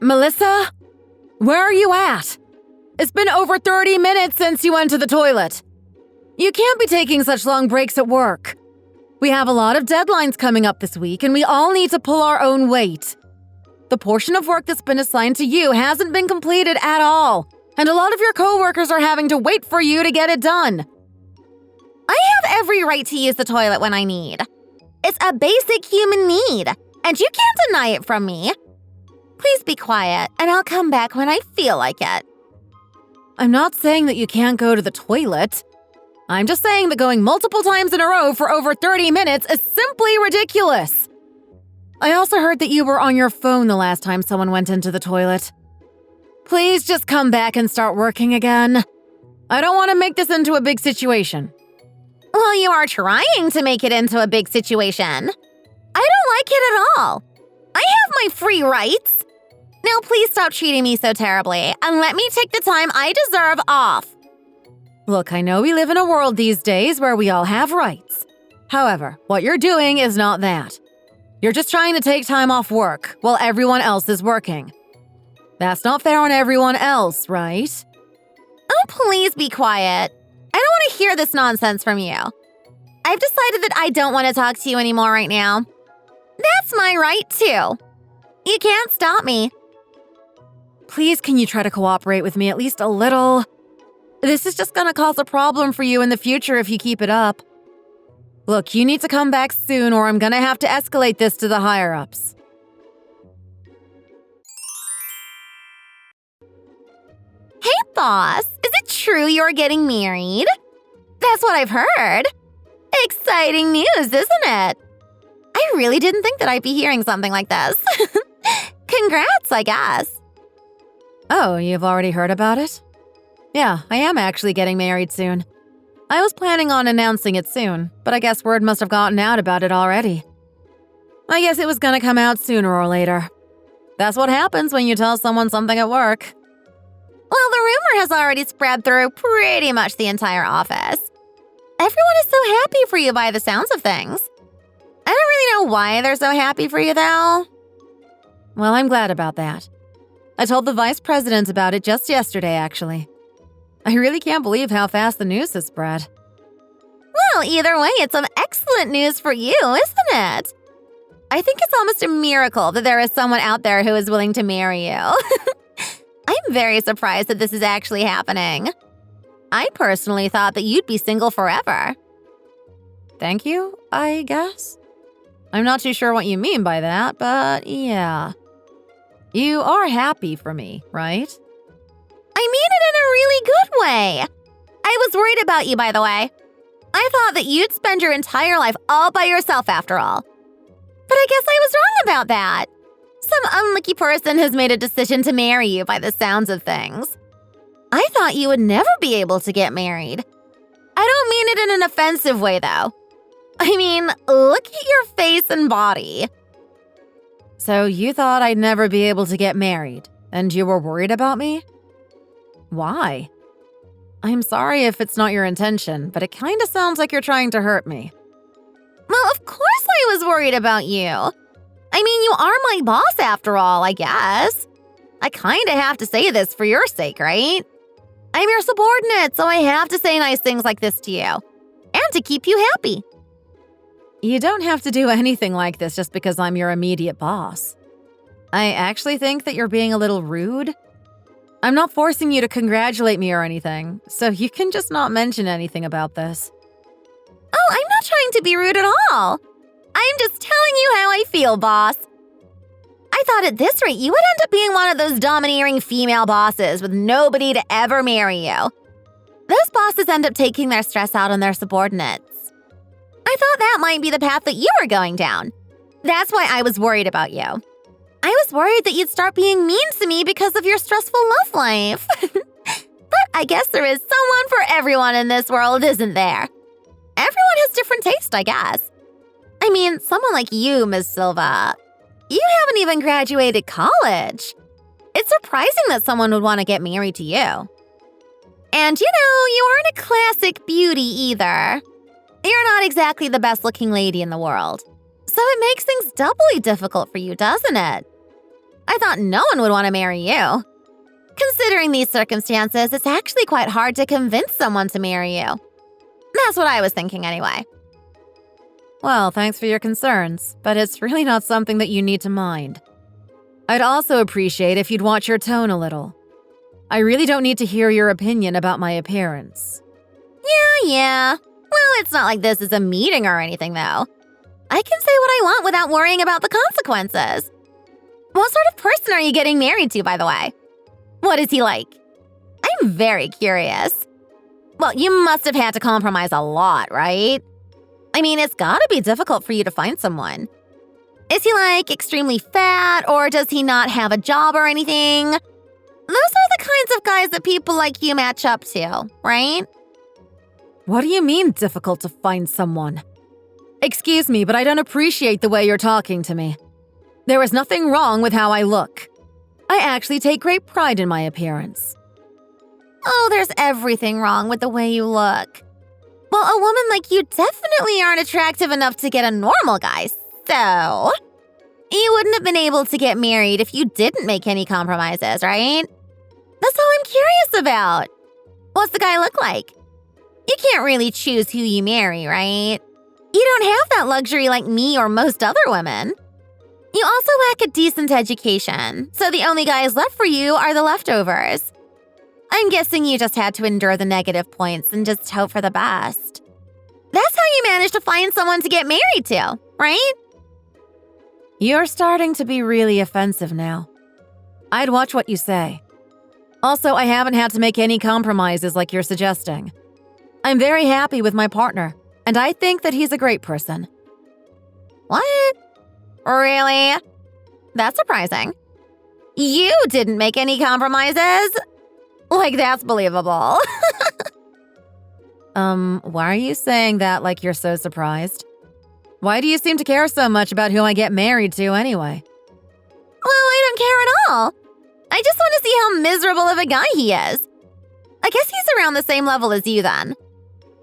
Melissa? Where are you at? It's been over 30 minutes since you went to the toilet. You can't be taking such long breaks at work. We have a lot of deadlines coming up this week, and we all need to pull our own weight. The portion of work that's been assigned to you hasn't been completed at all, and a lot of your coworkers are having to wait for you to get it done. I have every right to use the toilet when I need. It's a basic human need, and you can't deny it from me. Please be quiet, and I'll come back when I feel like it. I'm not saying that you can't go to the toilet. I'm just saying that going multiple times in a row for over 30 minutes is simply ridiculous. I also heard that you were on your phone the last time someone went into the toilet. Please just come back and start working again. I don't want to make this into a big situation. Well, you are trying to make it into a big situation. I don't like it at all. I have my free rights. Now please stop treating me so terribly and let me take the time I deserve off. Look, I know we live in a world these days where we all have rights. However, what you're doing is not that. You're just trying to take time off work while everyone else is working. That's not fair on everyone else, right? Oh, please be quiet. I don't want to hear this nonsense from you. I've decided that I don't want to talk to you anymore right now. That's my right, too. You can't stop me. Please, can you try to cooperate with me at least a little? This is just gonna cause a problem for you in the future if you keep it up. Look, you need to come back soon or I'm gonna have to escalate this to the higher-ups. Hey, boss. Is it true you're getting married? That's what I've heard. Exciting news, isn't it? I really didn't think that I'd be hearing something like this. Congrats, I guess. Oh, you've already heard about it? Yeah, I am actually getting married soon. I was planning on announcing it soon, but I guess word must have gotten out about it already. I guess it was gonna come out sooner or later. That's what happens when you tell someone something at work. Well, the rumor has already spread through pretty much the entire office. Everyone is so happy for you by the sounds of things. I don't really know why they're so happy for you, though. Well, I'm glad about that. I told the vice president about it just yesterday, actually. I really can't believe how fast the news has spread. Well, either way, it's some excellent news for you, isn't it? I think it's almost a miracle that there is someone out there who is willing to marry you. I'm very surprised that this is actually happening. I personally thought that you'd be single forever. Thank you, I guess. I'm not too sure what you mean by that, but yeah. You are happy for me, right? I mean it in a really good way. I was worried about you, by the way. I thought that you'd spend your entire life all by yourself after all. But I guess I was wrong about that. Some unlucky person has made a decision to marry you by the sounds of things. I thought you would never be able to get married. I don't mean it in an offensive way, though. I mean, look at your face and body. So you thought I'd never be able to get married, and you were worried about me? Why? I'm sorry if it's not your intention, but it kind of sounds like you're trying to hurt me. Well, of course I was worried about you. I mean, you are my boss after all, I guess. I kind of have to say this for your sake, right? I'm your subordinate, so I have to say nice things like this to you. And to keep you happy. You don't have to do anything like this just because I'm your immediate boss. I actually think that you're being a little rude. I'm not forcing you to congratulate me or anything, so you can just not mention anything about this. Oh, I'm not trying to be rude at all. I'm just telling you how I feel, boss. I thought at this rate you would end up being one of those domineering female bosses with nobody to ever marry you. Those bosses end up taking their stress out on their subordinates. I thought that might be the path that you were going down. That's why I was worried about you. I was worried that you'd start being mean to me because of your stressful love life. But I guess there is someone for everyone in this world, isn't there? Everyone has different taste, I guess. I mean, someone like you, Ms. Silva, you haven't even graduated college. It's surprising that someone would want to get married to you. And you aren't a classic beauty either. You're not exactly the best-looking lady in the world. So it makes things doubly difficult for you, doesn't it? I thought no one would want to marry you. Considering these circumstances, it's actually quite hard to convince someone to marry you. That's what I was thinking anyway. Well, thanks for your concerns, but it's really not something that you need to mind. I'd also appreciate if you'd watch your tone a little. I really don't need to hear your opinion about my appearance. Yeah. Well, it's not like this is a meeting or anything, though. I can say what I want without worrying about the consequences. What sort of person are you getting married to, by the way? What is he like? I'm very curious. Well, you must have had to compromise a lot, right? I mean, it's gotta be difficult for you to find someone. Is he, like, extremely fat, or does he not have a job or anything? Those are the kinds of guys that people like you match up to, right? What do you mean, difficult to find someone? Excuse me, but I don't appreciate the way you're talking to me. There is nothing wrong with how I look. I actually take great pride in my appearance. Oh, there's everything wrong with the way you look. Well, a woman like you definitely aren't attractive enough to get a normal guy, so you wouldn't have been able to get married if you didn't make any compromises, right? That's all I'm curious about. What's the guy look like? You can't really choose who you marry, right? You don't have that luxury like me or most other women. You also lack a decent education, so the only guys left for you are the leftovers. I'm guessing you just had to endure the negative points and just hope for the best. That's how you managed to find someone to get married to, right? You're starting to be really offensive now. I'd watch what you say. Also, I haven't had to make any compromises like you're suggesting. I'm very happy with my partner, and I think that he's a great person. What? Really? That's surprising. You didn't make any compromises? Like, that's believable. Why are you saying that like you're so surprised? Why do you seem to care so much about who I get married to anyway? Well, I don't care at all. I just want to see how miserable of a guy he is. I guess he's around the same level as you then.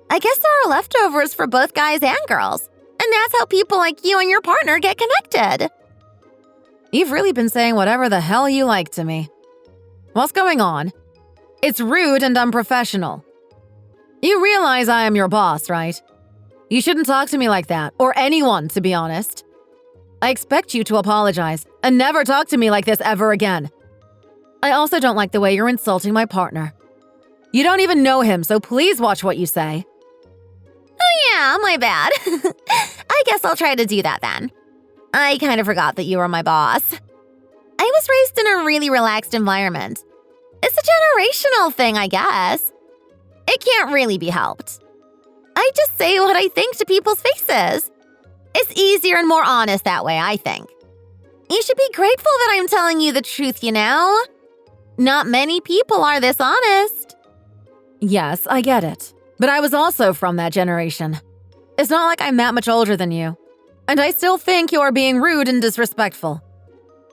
I guess there are leftovers for both guys and girls. And that's how people like you and your partner get connected. You've really been saying whatever the hell you like to me. What's going on? It's rude and unprofessional. You realize I am your boss, right? You shouldn't talk to me like that, or anyone, to be honest. I expect you to apologize and never talk to me like this ever again. I also don't like the way you're insulting my partner. You don't even know him, so please watch what you say. Oh yeah, my bad. I guess I'll try to do that then. I kind of forgot that you were my boss. I was raised in a really relaxed environment. It's a generational thing, I guess. It can't really be helped. I just say what I think to people's faces. It's easier and more honest that way, I think. You should be grateful that I'm telling you the truth, you know? Not many people are this honest. Yes, I get it. But I was also from that generation. It's not like I'm that much older than you. And I still think you're being rude and disrespectful.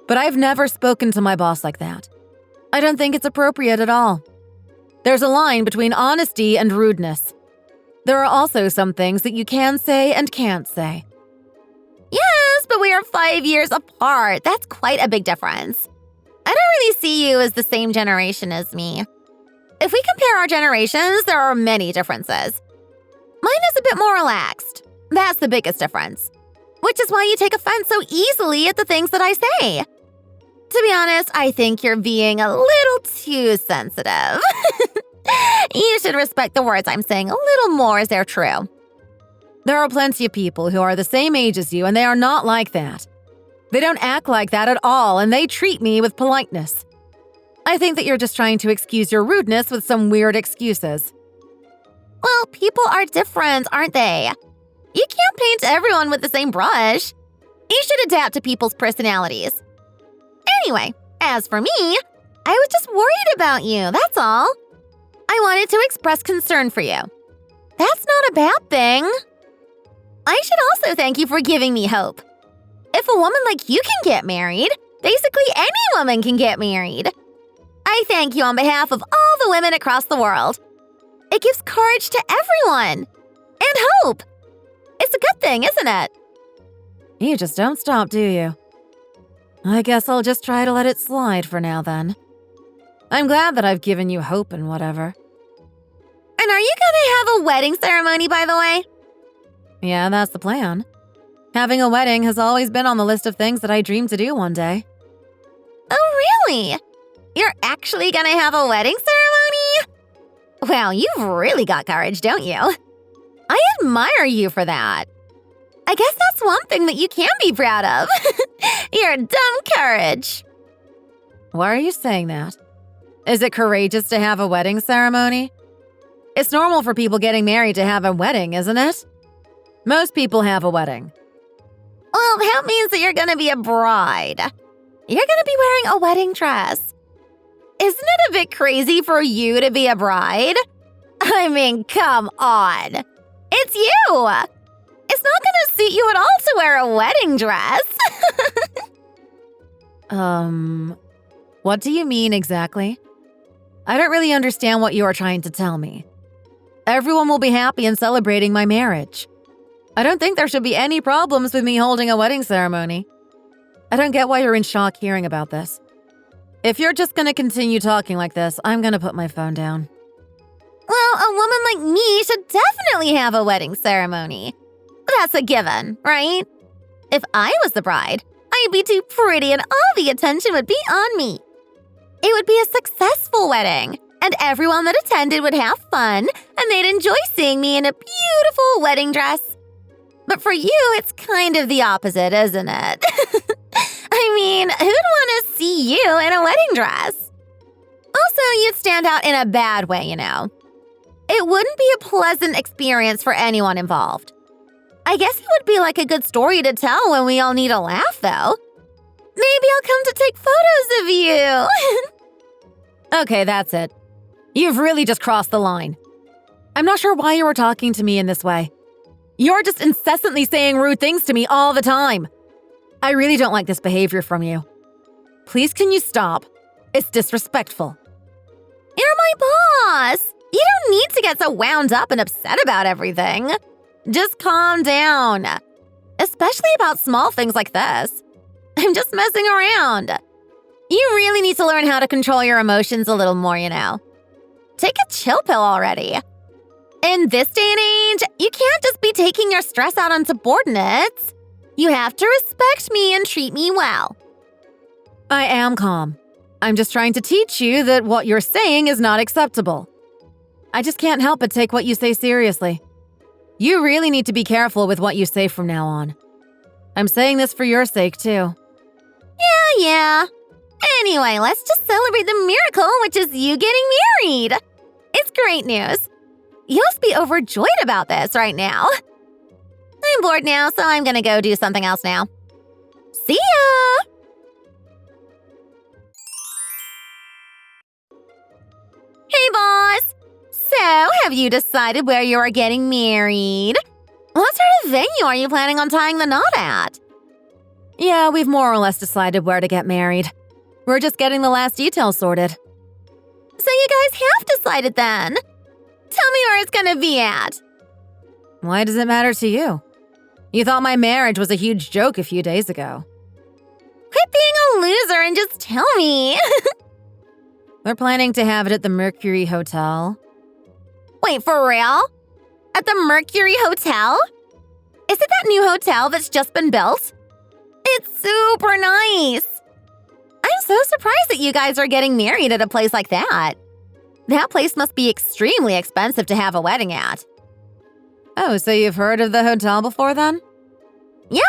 But I've never spoken to my boss like that. I don't think it's appropriate at all. There's a line between honesty and rudeness. There are also some things that you can say and can't say. Yes, but we are 5 years apart. That's quite a big difference. I don't really see you as the same generation as me. If we compare our generations, there are many differences. Mine is a bit more relaxed. That's the biggest difference. Which is why you take offense so easily at the things that I say. To be honest, I think you're being a little too sensitive. You should respect the words I'm saying a little more as they're true. There are plenty of people who are the same age as you, and they are not like that. They don't act like that at all, and they treat me with politeness. I think that you're just trying to excuse your rudeness with some weird excuses. Well, people are different, aren't they? You can't paint everyone with the same brush. You should adapt to people's personalities. Anyway, as for me, I was just worried about you, that's all. I wanted to express concern for you. That's not a bad thing. I should also thank you for giving me hope. If a woman like you can get married, basically any woman can get married. I thank you on behalf of all the women across the world. It gives courage to everyone. And hope. It's a good thing, isn't it? You just don't stop, do you? I guess I'll just try to let it slide for now then. I'm glad that I've given you hope and whatever. And are you gonna have a wedding ceremony, by the way? Yeah, that's the plan. Having a wedding has always been on the list of things that I dream to do one day. Oh, really? You're actually gonna have a wedding ceremony? Wow, you've really got courage, don't you? I admire you for that. I guess that's one thing that you can be proud of. Your dumb courage. Why are you saying that? Is it courageous to have a wedding ceremony? It's normal for people getting married to have a wedding, isn't it? Most people have a wedding. Well, that means that you're gonna be a bride. You're gonna be wearing a wedding dress. Isn't it a bit crazy for you to be a bride? I mean, come on. It's you. It's not gonna suit you at all to wear a wedding dress. What do you mean exactly? I don't really understand what you are trying to tell me. Everyone will be happy in celebrating my marriage. I don't think there should be any problems with me holding a wedding ceremony. I don't get why you're in shock hearing about this. If you're just gonna continue talking like this, I'm gonna put my phone down. Well, a woman like me should definitely have a wedding ceremony. That's a given, right? If I was the bride, I'd be too pretty and all the attention would be on me. It would be a successful wedding, and everyone that attended would have fun, and they'd enjoy seeing me in a beautiful wedding dress. But for you, it's kind of the opposite, isn't it? I mean, who'd want to see you in a wedding dress? Also, you'd stand out in a bad way, you know. It wouldn't be a pleasant experience for anyone involved. I guess it would be like a good story to tell when we all need a laugh, though. Maybe I'll come to take photos of you. Okay, that's it. You've really just crossed the line. I'm not sure why you were talking to me in this way. You're just incessantly saying rude things to me all the time. I really don't like this behavior from you. Please, can you stop? It's disrespectful. You're my boss. You don't need to get so wound up and upset about everything. Just calm down. Especially about small things like this. I'm just messing around. You really need to learn how to control your emotions a little more, you know. Take a chill pill already. In this day and age, you can't just be taking your stress out on subordinates. You have to respect me and treat me well. I am calm. I'm just trying to teach you that what you're saying is not acceptable. I just can't help but take what you say seriously. You really need to be careful with what you say from now on. I'm saying this for your sake, too. Yeah. Anyway, let's just celebrate the miracle, which is you getting married. It's great news. You must be overjoyed about this right now. I'm bored now, so I'm gonna go do something else now. See ya! Hey, boss! So, have you decided where you are getting married? What sort of venue are you planning on tying the knot at? Yeah, we've more or less decided where to get married. We're just getting the last details sorted. So you guys have decided then? Tell me where it's gonna be at. Why does it matter to you? You thought my marriage was a huge joke a few days ago. Quit being a loser and just tell me. We're planning to have it at the Mercury Hotel. Wait, for real? At the Mercury Hotel? Is it that new hotel that's just been built? It's super nice. I'm so surprised that you guys are getting married at a place like that. That place must be extremely expensive to have a wedding at. Oh, so you've heard of the hotel before then? Yeah,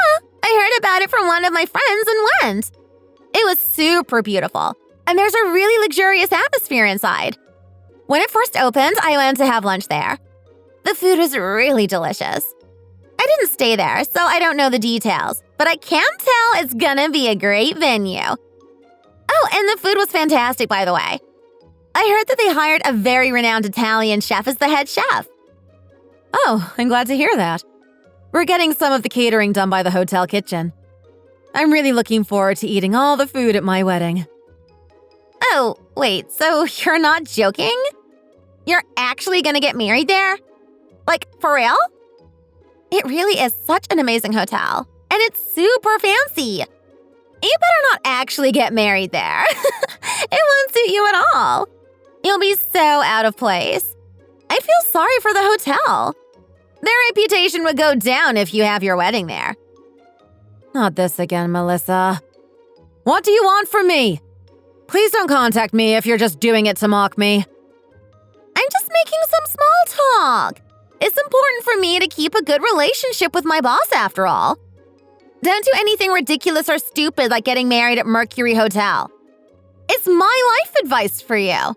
I heard about it from one of my friends and went. It was super beautiful, and there's a really luxurious atmosphere inside. When it first opened, I went to have lunch there. The food was really delicious. I didn't stay there, so I don't know the details, but I can tell it's gonna be a great venue. Oh, and the food was fantastic, by the way. I heard that they hired a very renowned Italian chef as the head chef. Oh, I'm glad to hear that. We're getting some of the catering done by the hotel kitchen. I'm really looking forward to eating all the food at my wedding. Oh, wait, so you're not joking? You're actually gonna get married there? Like, for real? It really is such an amazing hotel, and it's super fancy. You better not actually get married there. It won't suit you at all. You'll be so out of place. I feel sorry for the hotel. Their reputation would go down if you have your wedding there. Not this again, Melissa. What do you want from me? Please don't contact me if you're just doing it to mock me. I'm just making some small talk. It's important for me to keep a good relationship with my boss after all. Don't do anything ridiculous or stupid like getting married at Mercury Hotel. It's my life advice for you.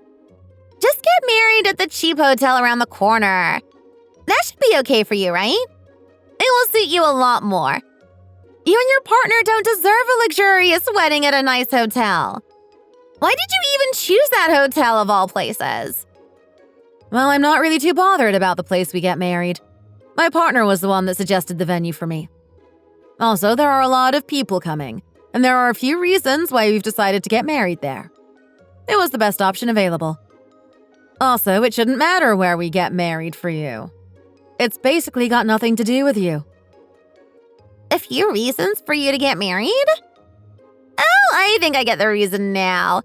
Just get married at the cheap hotel around the corner. That should be okay for you, right? It will suit you a lot more. You and your partner don't deserve a luxurious wedding at a nice hotel. Why did you even choose that hotel of all places? Well, I'm not really too bothered about the place we get married. My partner was the one that suggested the venue for me. Also, there are a lot of people coming, and there are a few reasons why we've decided to get married there. It was the best option available. Also, it shouldn't matter where we get married for you. It's basically got nothing to do with you. A few reasons for you to get married? Oh, I think I get the reason now.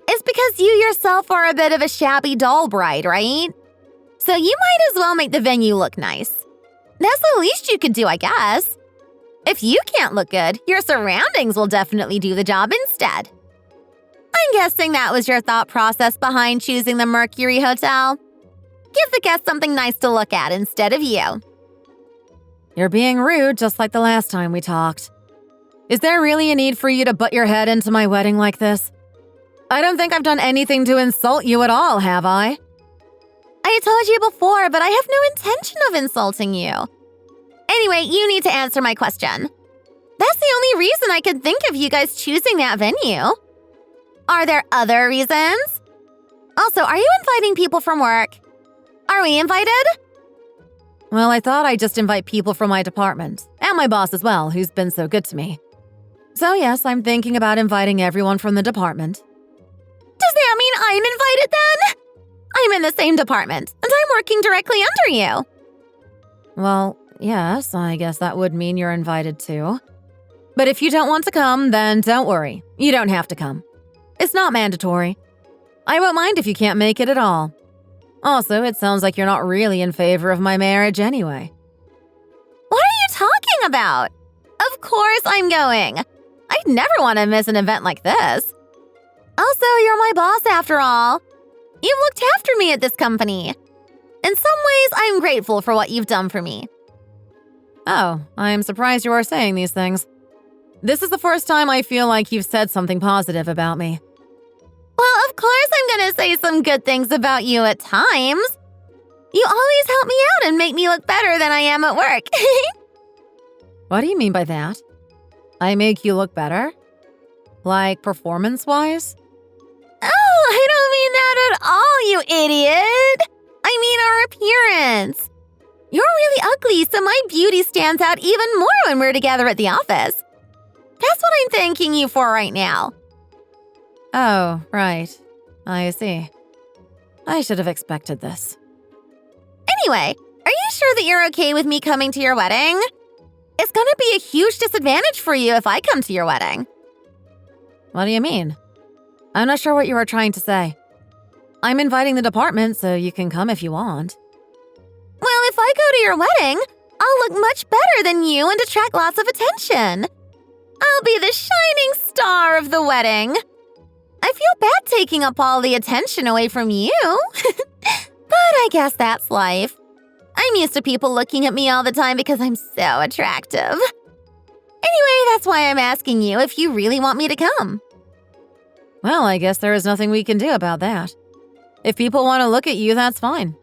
It's because you yourself are a bit of a shabby doll bride, right? So you might as well make the venue look nice. That's the least you could do, I guess. If you can't look good, your surroundings will definitely do the job instead. I'm guessing that was your thought process behind choosing the Mercury Hotel. Give the guests something nice to look at instead of you. You're being rude just like the last time we talked. Is there really a need for you to butt your head into my wedding like this? I don't think I've done anything to insult you at all, have I? I told you before, but I have no intention of insulting you. Anyway, you need to answer my question. That's the only reason I could think of you guys choosing that venue. Are there other reasons? Also, are you inviting people from work? Are we invited? Well, I thought I'd just invite people from my department, and my boss as well, who's been so good to me. So yes, I'm thinking about inviting everyone from the department. Does that mean I'm invited then? I'm in the same department, and I'm working directly under you. Well, yes, I guess that would mean you're invited too. But if you don't want to come, then don't worry. You don't have to come. It's not mandatory. I won't mind if you can't make it at all. Also, it sounds like you're not really in favor of my marriage anyway. What are you talking about? Of course I'm going. I'd never want to miss an event like this. Also, you're my boss after all. You've looked after me at this company. In some ways, I'm grateful for what you've done for me. Oh, I'm surprised you are saying these things. This is the first time I feel like you've said something positive about me. Well, of course I'm going to say some good things about you at times. You always help me out and make me look better than I am at work. What do you mean by that? I make you look better? Like performance-wise? Oh, I don't mean that at all, you idiot. I mean our appearance. You're really ugly, so my beauty stands out even more when we're together at the office. That's what I'm thanking you for right now. Oh, right. I see. I should have expected this. Anyway, are you sure that you're okay with me coming to your wedding? It's going to be a huge disadvantage for you if I come to your wedding. What do you mean? I'm not sure what you are trying to say. I'm inviting the department, so you can come if you want. Well, if I go to your wedding, I'll look much better than you and attract lots of attention. I'll be the shining star of the wedding. I feel bad taking up all the attention away from you. But I guess that's life. I'm used to people looking at me all the time because I'm so attractive. Anyway, that's why I'm asking you if you really want me to come. Well, I guess there is nothing we can do about that. If people want to look at you, that's fine.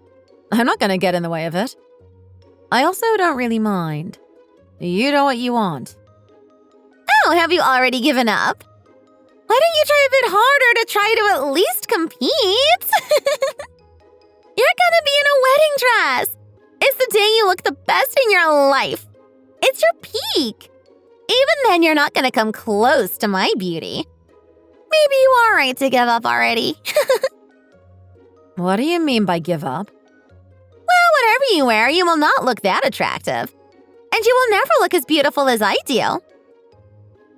I'm not going to get in the way of it. I also don't really mind. You know what you want. Oh, have you already given up? Why don't you try a bit harder to try to at least compete? You're gonna be in a wedding dress. It's the day you look the best in your life. It's your peak. Even then, you're not gonna come close to my beauty. Maybe you are right to give up already. What do you mean by give up? Well, whatever you wear, you will not look that attractive. And you will never look as beautiful as I do.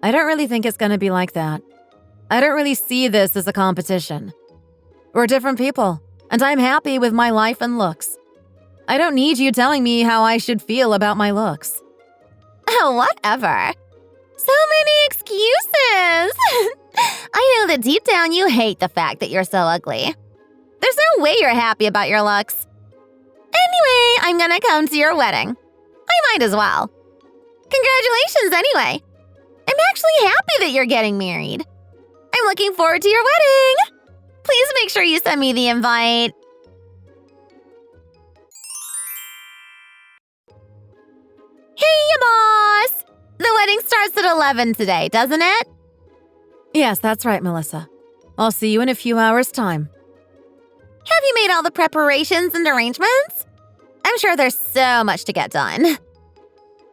I don't really think it's gonna be like that. I don't really see this as a competition. We're different people, and I'm happy with my life and looks. I don't need you telling me how I should feel about my looks. Oh, whatever. So many excuses! I know that deep down you hate the fact that you're so ugly. There's no way you're happy about your looks. Anyway, I'm gonna come to your wedding. I might as well. Congratulations anyway. I'm actually happy that you're getting married. I'm looking forward to your wedding. Please make sure you send me the invite. Hey, boss! The wedding starts at 11 today, doesn't it? Yes, that's right, Melissa. I'll see you in a few hours' time. Have you made all the preparations and arrangements? I'm sure there's so much to get done.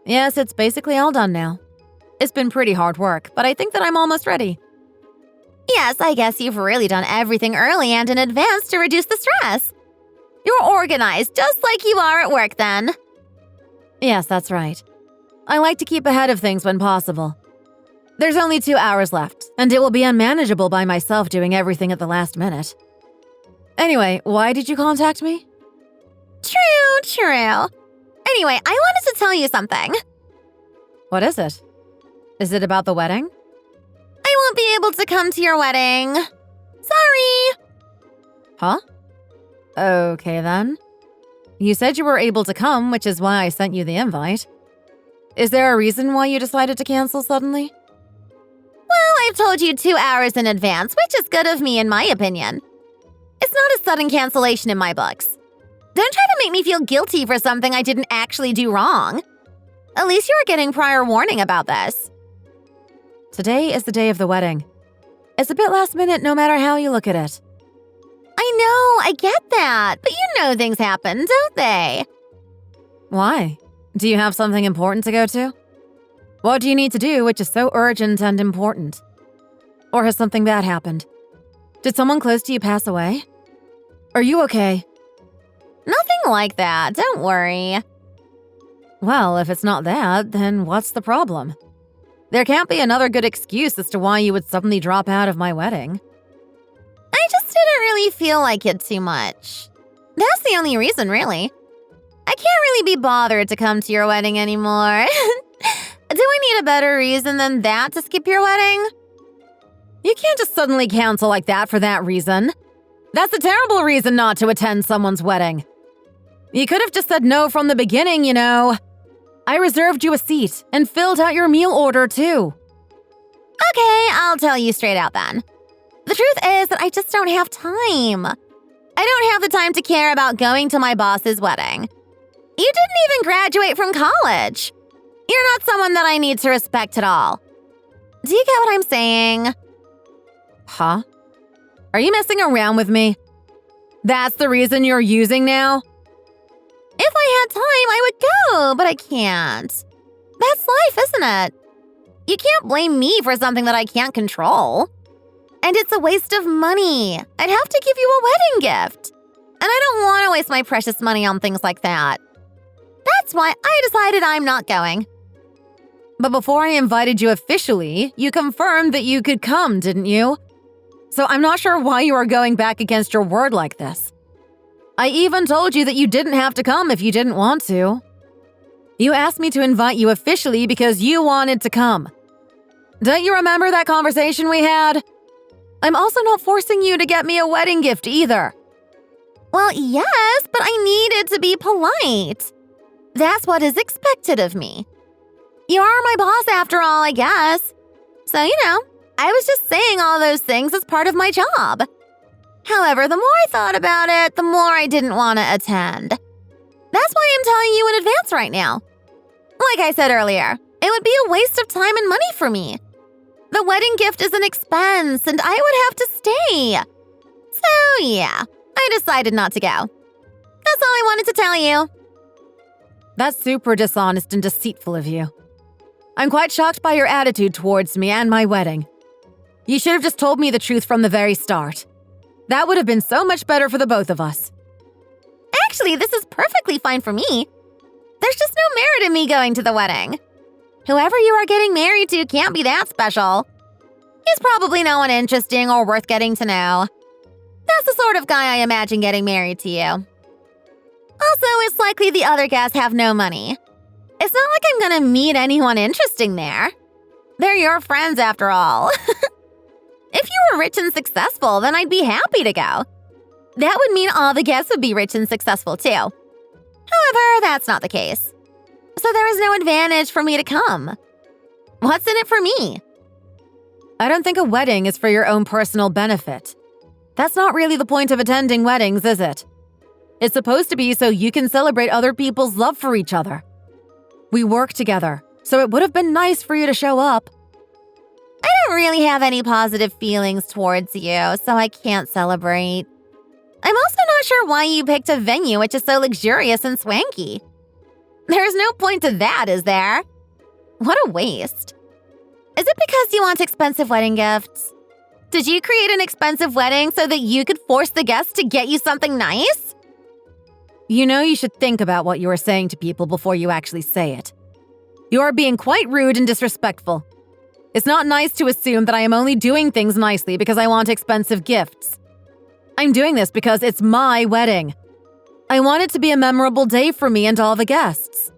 Yes, it's basically all done now. It's been pretty hard work, but I think that I'm almost ready. Yes, I guess you've really done everything early and in advance to reduce the stress. You're organized, just like you are at work then. Yes, that's right. I like to keep ahead of things when possible. There's only 2 hours left, and it will be unmanageable by myself doing everything at the last minute. Anyway, why did you contact me? True. Anyway, I wanted to tell you something. What is it? Is it about the wedding? I won't be able to come to your wedding. Sorry. Huh? Okay then. You said you were able to come, which is why I sent you the invite. Is there a reason why you decided to cancel suddenly? Well, I've told you 2 hours in advance, which is good of me in my opinion. It's not a sudden cancellation in my books. Don't try to make me feel guilty for something I didn't actually do wrong. At least you were getting prior warning about this. Today is the day of the wedding. It's a bit last minute no matter how you look at it. I know, I get that, but you know things happen, don't they? Why? Do you have something important to go to? What do you need to do which is so urgent and important? Or has something bad happened? Did someone close to you pass away? Are you okay? Nothing like that, don't worry. Well, if it's not that, then what's the problem? There can't be another good excuse as to why you would suddenly drop out of my wedding. I just didn't really feel like it too much. That's the only reason, really. I can't really be bothered to come to your wedding anymore. Do I need a better reason than that to skip your wedding? You can't just suddenly cancel like that for that reason. That's a terrible reason not to attend someone's wedding. You could have just said no from the beginning, you know. I reserved you a seat and filled out your meal order, too. Okay, I'll tell you straight out then. The truth is that I just don't have time. I don't have the time to care about going to my boss's wedding. You didn't even graduate from college. You're not someone that I need to respect at all. Do you get what I'm saying? Huh? Are you messing around with me? That's the reason you're using now? If I had time, I would go, but I can't. That's life, isn't it? You can't blame me for something that I can't control. And it's a waste of money. I'd have to give you a wedding gift. And I don't want to waste my precious money on things like that. That's why I decided I'm not going. But before I invited you officially, you confirmed that you could come, didn't you? So I'm not sure why you are going back against your word like this. I even told you that you didn't have to come if you didn't want to. You asked me to invite you officially because you wanted to come. Don't you remember that conversation we had? I'm also not forcing you to get me a wedding gift either. Well, yes, but I needed to be polite. That's what is expected of me. You are my boss after all, I guess. So, I was just saying all those things as part of my job. However, the more I thought about it, the more I didn't want to attend. That's why I'm telling you in advance right now. Like I said earlier, it would be a waste of time and money for me. The wedding gift is an expense, and I would have to stay. So, yeah, I decided not to go. That's all I wanted to tell you. That's super dishonest and deceitful of you. I'm quite shocked by your attitude towards me and my wedding. You should have just told me the truth from the very start. That would have been so much better for the both of us. Actually, this is perfectly fine for me. There's just no merit in me going to the wedding. Whoever you are getting married to can't be that special. He's probably no one interesting or worth getting to know. That's the sort of guy I imagine getting married to you. Also, it's likely the other guests have no money. It's not like I'm gonna meet anyone interesting there. They're your friends after all. If you were rich and successful, then I'd be happy to go. That would mean all the guests would be rich and successful too. However, that's not the case. So there is no advantage for me to come. What's in it for me? I don't think a wedding is for your own personal benefit. That's not really the point of attending weddings, is it? It's supposed to be so you can celebrate other people's love for each other. We work together, so it would have been nice for you to show up. I don't really have any positive feelings towards you, so I can't celebrate. I'm also not sure why you picked a venue which is so luxurious and swanky. There's no point to that, is there? What a waste. Is it because you want expensive wedding gifts? Did you create an expensive wedding so that you could force the guests to get you something nice? You know you should think about what you are saying to people before you actually say it. You are being quite rude and disrespectful. It's not nice to assume that I am only doing things nicely because I want expensive gifts. I'm doing this because it's my wedding. I want it to be a memorable day for me and all the guests.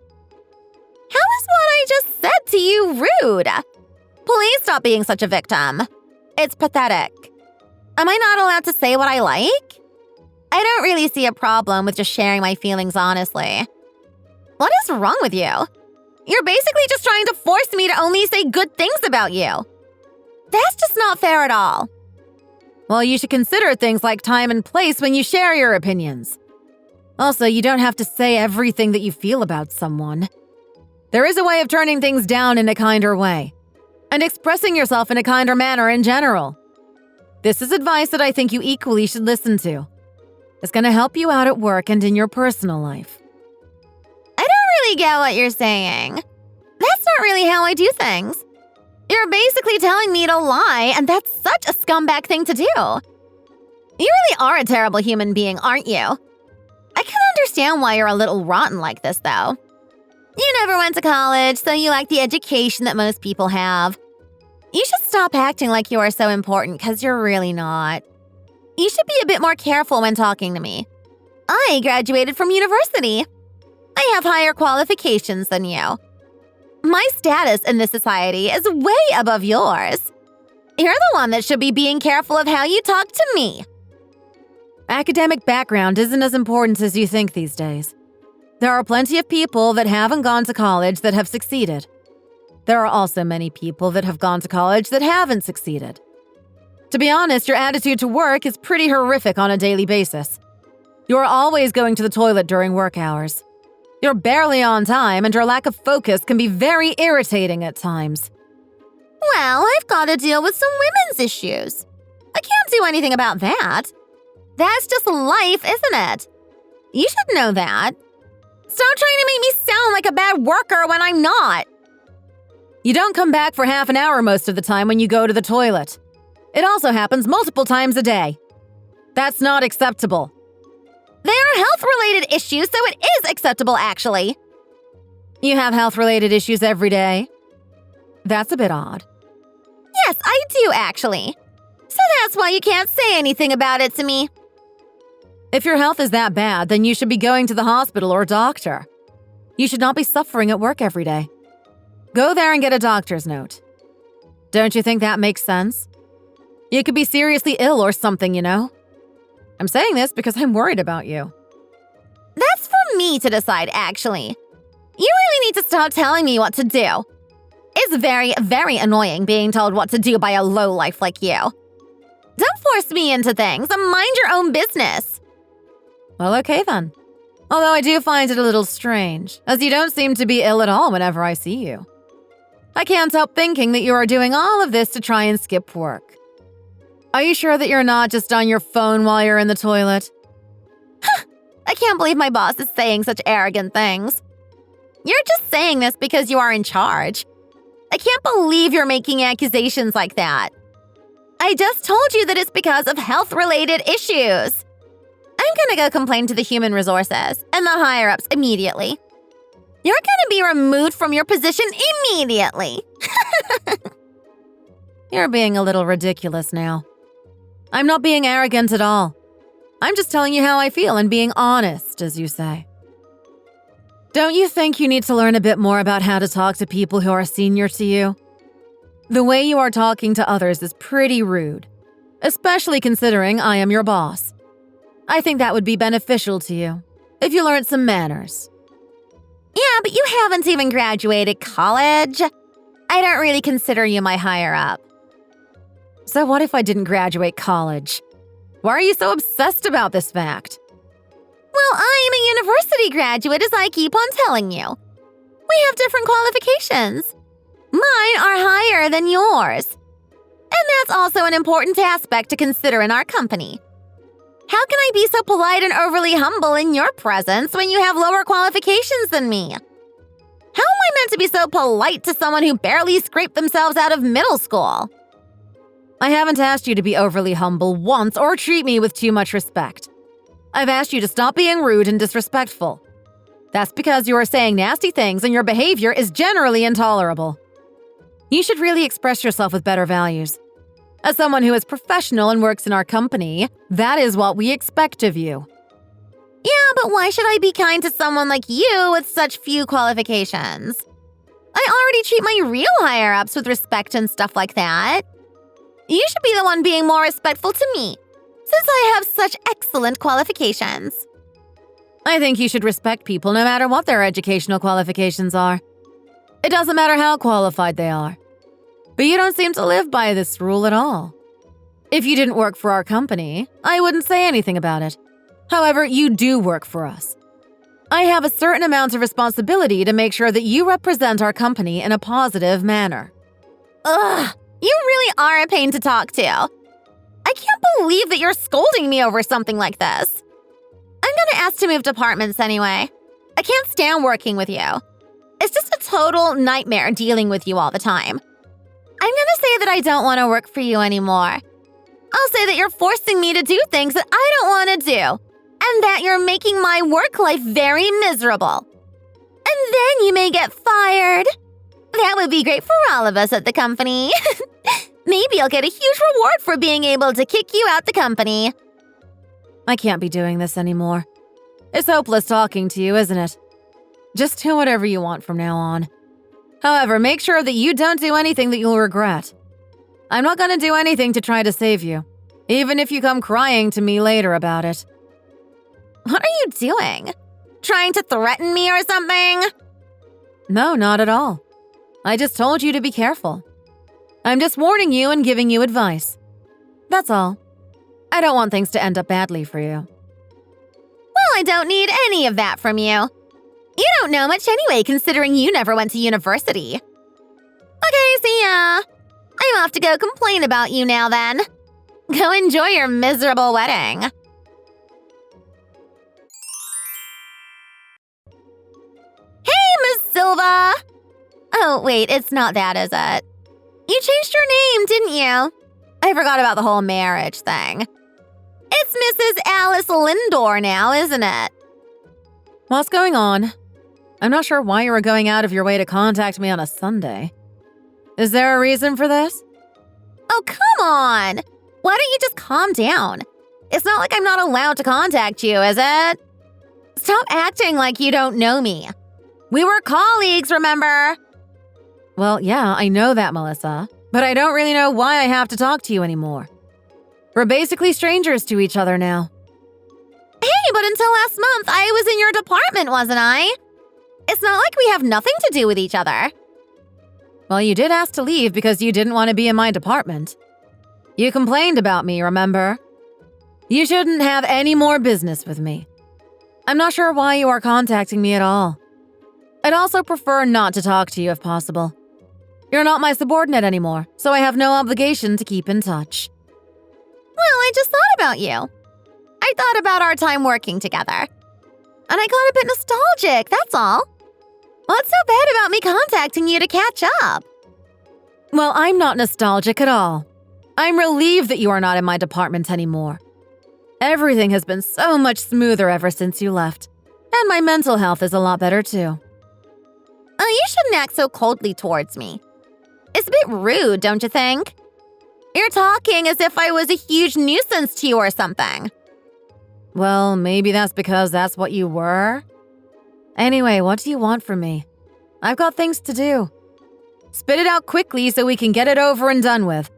How is what I just said to you rude? Please stop being such a victim. It's pathetic. Am I not allowed to say what I like? I don't really see a problem with just sharing my feelings honestly. What is wrong with you? You're basically just trying to force me to only say good things about you. That's just not fair at all. Well, you should consider things like time and place when you share your opinions. Also, you don't have to say everything that you feel about someone. There is a way of turning things down in a kinder way, and expressing yourself in a kinder manner in general. This is advice that I think you equally should listen to. It's going to help you out at work and in your personal life. I don't really get what you're saying. That's not really how I do things. You're basically telling me to lie, and that's such a scumbag thing to do. You really are a terrible human being, aren't you? I can understand why you're a little rotten like this, though. You never went to college, so you lack the education that most people have. You should stop acting like you are so important, because you're really not. You should be a bit more careful when talking to me. I graduated from university. I have higher qualifications than you. My status in this society is way above yours. You're the one that should be being careful of how you talk to me. Academic background isn't as important as you think these days. There are plenty of people that haven't gone to college that have succeeded. There are also many people that have gone to college that haven't succeeded. To be honest, your attitude to work is pretty horrific on a daily basis. You're always going to the toilet during work hours. You're barely on time, and your lack of focus can be very irritating at times. Well, I've got to deal with some women's issues. I can't do anything about that. That's just life, isn't it? You should know that. Stop trying to make me sound like a bad worker when I'm not. You don't come back for half an hour most of the time when you go to the toilet. It also happens multiple times a day. That's not acceptable. There are health-related issues, so it is acceptable, actually. You have health-related issues every day? That's a bit odd. Yes, I do, actually. So that's why you can't say anything about it to me. If your health is that bad, then you should be going to the hospital or doctor. You should not be suffering at work every day. Go there and get a doctor's note. Don't you think that makes sense? You could be seriously ill or something, you know? I'm saying this because I'm worried about you. That's for me to decide, actually. You really need to stop telling me what to do. It's very, very annoying being told what to do by a lowlife like you. Don't force me into things. Mind your own business. Well, okay then. Although I do find it a little strange, as you don't seem to be ill at all whenever I see you. I can't help thinking that you are doing all of this to try and skip work. Are you sure that you're not just on your phone while you're in the toilet? I can't believe my boss is saying such arrogant things. You're just saying this because you are in charge. I can't believe you're making accusations like that. I just told you that it's because of health-related issues. I'm gonna go complain to the human resources and the higher-ups immediately. You're gonna be removed from your position immediately. You're being a little ridiculous now. I'm not being arrogant at all. I'm just telling you how I feel and being honest, as you say. Don't you think you need to learn a bit more about how to talk to people who are senior to you? The way you are talking to others is pretty rude, especially considering I am your boss. I think that would be beneficial to you if you learned some manners. Yeah, but you haven't even graduated college. I don't really consider you my higher up. So what if I didn't graduate college? Why are you so obsessed about this fact? Well, I'm a university graduate, as I keep on telling you. We have different qualifications. Mine are higher than yours. And that's also an important aspect to consider in our company. How can I be so polite and overly humble in your presence when you have lower qualifications than me? How am I meant to be so polite to someone who barely scraped themselves out of middle school? I haven't asked you to be overly humble once or treat me with too much respect. I've asked you to stop being rude and disrespectful. That's because you are saying nasty things and your behavior is generally intolerable. You should really express yourself with better values. As someone who is professional and works in our company, that is what we expect of you. Yeah, but why should I be kind to someone like you with such few qualifications? I already treat my real higher-ups with respect and stuff like that. You should be the one being more respectful to me, since I have such excellent qualifications. I think you should respect people no matter what their educational qualifications are. It doesn't matter how qualified they are. But you don't seem to live by this rule at all. If you didn't work for our company, I wouldn't say anything about it. However, you do work for us. I have a certain amount of responsibility to make sure that you represent our company in a positive manner. Ugh, you really are a pain to talk to. I can't believe that you're scolding me over something like this. I'm gonna ask to move departments anyway. I can't stand working with you. It's just a total nightmare dealing with you all the time. I'm gonna say that I don't want to work for you anymore. I'll say that you're forcing me to do things that I don't want to do, and that you're making my work life very miserable. And then you may get fired. That would be great for all of us at the company. Maybe I'll get a huge reward for being able to kick you out the company. I can't be doing this anymore. It's hopeless talking to you, isn't it? Just do whatever you want from now on. However, make sure that you don't do anything that you'll regret. I'm not going to do anything to try to save you, even if you come crying to me later about it. What are you doing? Trying to threaten me or something? No, not at all. I just told you to be careful. I'm just warning you and giving you advice. That's all. I don't want things to end up badly for you. Well, I don't need any of that from you. You don't know much anyway, considering you never went to university. Okay, see ya. I'm off to go complain about you now then. Go enjoy your miserable wedding. Hey, Miss Silva! Oh, wait, it's not that, is it? You changed your name, didn't you? I forgot about the whole marriage thing. It's Mrs. Alice Lindor now, isn't it? What's going on? I'm not sure why you were going out of your way to contact me on a Sunday. Is there a reason for this? Oh, come on! Why don't you just calm down? It's not like I'm not allowed to contact you, is it? Stop acting like you don't know me. We were colleagues, remember? Well, yeah, I know that, Melissa, but I don't really know why I have to talk to you anymore. We're basically strangers to each other now. Hey, but until last month, I was in your department, wasn't I? It's not like we have nothing to do with each other. Well, you did ask to leave because you didn't want to be in my department. You complained about me, remember? You shouldn't have any more business with me. I'm not sure why you are contacting me at all. I'd also prefer not to talk to you if possible. You're not my subordinate anymore, so I have no obligation to keep in touch. Well, I just thought about you. I thought about our time working together. And I got a bit nostalgic, that's all. What's so bad about me contacting you to catch up? Well, I'm not nostalgic at all. I'm relieved that you are not in my department anymore. Everything has been so much smoother ever since you left, and my mental health is a lot better too. Oh, you shouldn't act so coldly towards me. It's a bit rude, don't you think? You're talking as if I was a huge nuisance to you or something. Well, maybe that's because that's what you were. Anyway, what do you want from me? I've got things to do. Spit it out quickly so we can get it over and done with.